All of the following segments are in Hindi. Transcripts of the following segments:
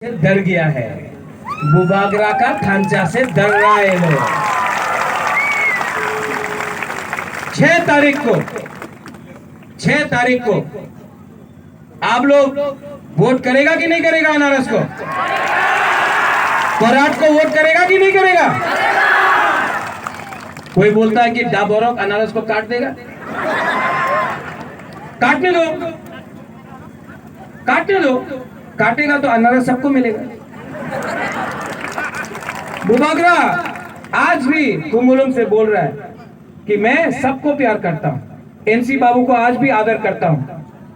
डर गया है। बुबागरा का खांचा से डर रहा है लोग। 6 तारीख को आप लोग वोट करेगा कि नहीं करेगा? अनारस को, कोराट को वोट करेगा कि नहीं करेगा? कोई बोलता है कि डाबोरक अनारस को काट देगा। काटने दो, काटने दो। काटेगा तो अनारस सबको मिलेगा। बुबागरा आज भी कुमुलुम से बोल रहा है कि मैं सबको प्यार करता हूं। एनसी बाबू को आज भी आदर करता हूं,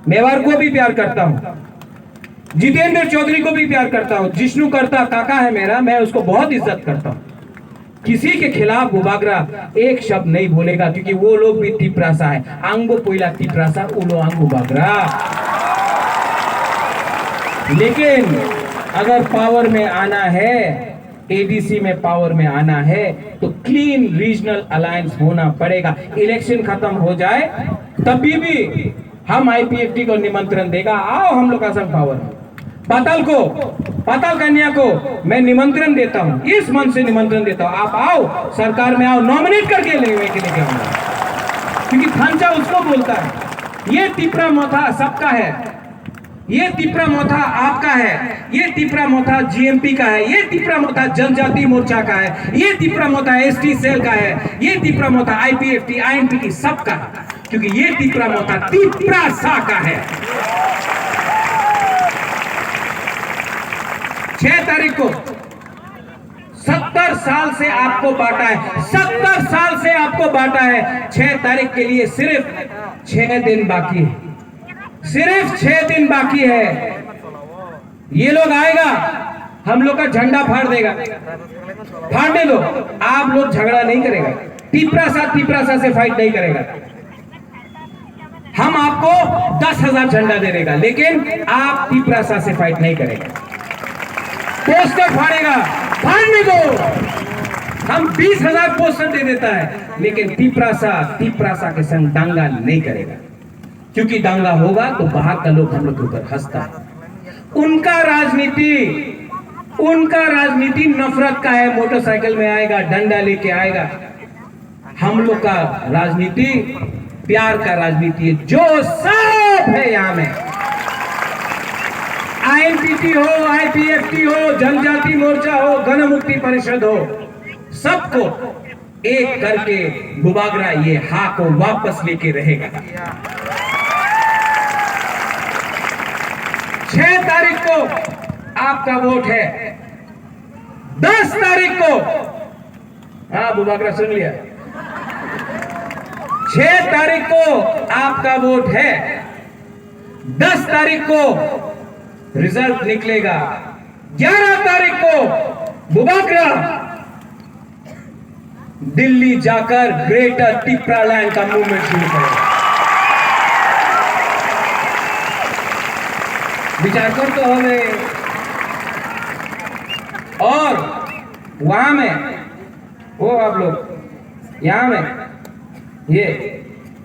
मेवाड़ को भी प्यार करता हूं, जितेंद्र चौधरी को भी प्यार करता हूं। जिष्णु करता काका है मेरा, मैं उसको बहुत इज्जत करता हूं। किसी के खिलाफ बुबागरा एक शब्द नहीं बोलेगा, क्योंकि वो लोग भी तिपरासा है। आंगो पोइला तिपरासा उलो आंग बुबागरा। लेकिन अगर पावर में आना है, एडीसी में पावर में आना है, तो क्लीन रीजनल अलायंस होना पड़ेगा। इलेक्शन खत्म हो जाए तभी भी हम आईपीएफटी को निमंत्रण देगा, आओ हम लोग असम पावर में। पाताल कन्या को मैं निमंत्रण देता हूं, इस मन से निमंत्रण देता हूं, आप आओ, सरकार में आओ, नॉमिनेट करके लेके आऊंगा, क्योंकि खांचा उसको बोलता है। ये तिपरा मोथा सबका है, ये तिपरा मोथा आपका है, ये तिपरा मोथा जीएमपी का है, ये तिपरा मोथा जनजाति मोर्चा का है, ये तिपरा मोथा एसटी सेल का है, ये तिपरा मोथा आईपीएफटी आईएनपी सबका है, क्योंकि ये तिपरा मोथा तिपरासा का है। 6 तारीख को 70 साल से आपको बांटा है, 70 साल से आपको बांटा है। 6 तारीख के लिए सिर्फ 6 दिन बाकी है, सिर्फ 6 दिन बाकी है। ये लोग आएगा, हम लोग का झंडा फाड़ देगा। फाड़ने दो, आप लोग झगड़ा नहीं करेगा, तिपरासा से फाइट नहीं करेगा। हम आपको 10,000 झंडा दे देगा, लेकिन आप तिपरासा से फाइट नहीं करेगा। पोस्टर फाड़ेगा, फाड़ने दो। हम 20,000 पोस्टर दे देता है, लेकिन तिपरासा के संग दांगा नहीं करेगा, क्योंकि दांगा होगा तो बाहर का लोग हम लोग के ऊपर हंसता है। उनका राजनीति नफरत का है। मोटरसाइकिल में आएगा, डंडा लेके आएगा। हम लोग का राजनीति प्यार का राजनीति है, जो सब है यहाँ में। आईएनपीटी हो, आईपीएफटी हो, जनजाति मोर्चा हो, गण मुक्ति परिषद हो, सबको एक करके बुबागरा ये हा को वापस लेके रहेगा। 6 तारीख को आपका वोट है। 10 तारीख को, हाँ बुबागरा सुन लिया, 6 तारीख को आपका वोट है। 10 तारीख को रिजल्ट निकलेगा। 11 तारीख को बुबागरा दिल्ली जाकर ग्रेटर तिपरालैंड का मूवमेंट शुरू करेगा। विचार कर तो हमें, और वहां में वो आप लोग यहां में ये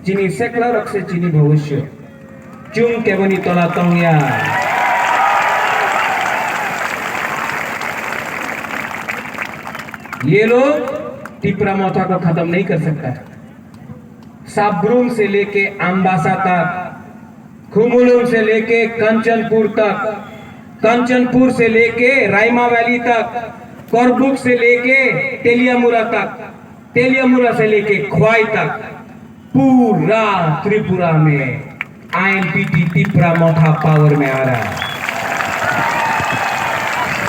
चीनी सेकला रख से चीनी भविष्य चुम के बनी तोला तंगिया। ये लोग तिपरा मोथा को खत्म नहीं कर सकता। साब्रुम से लेके अंबासा तक, खुमुलुम से लेके कंचनपुर तक, कंचनपुर से लेके रायमा वैली तक, करबुक से लेके तेलियामुरा तक, तेलियामुरा से लेके ख्वाई तक, पूरा त्रिपुरा में आईएनपीटी तिपरा मोथा पावर में आ रहा है।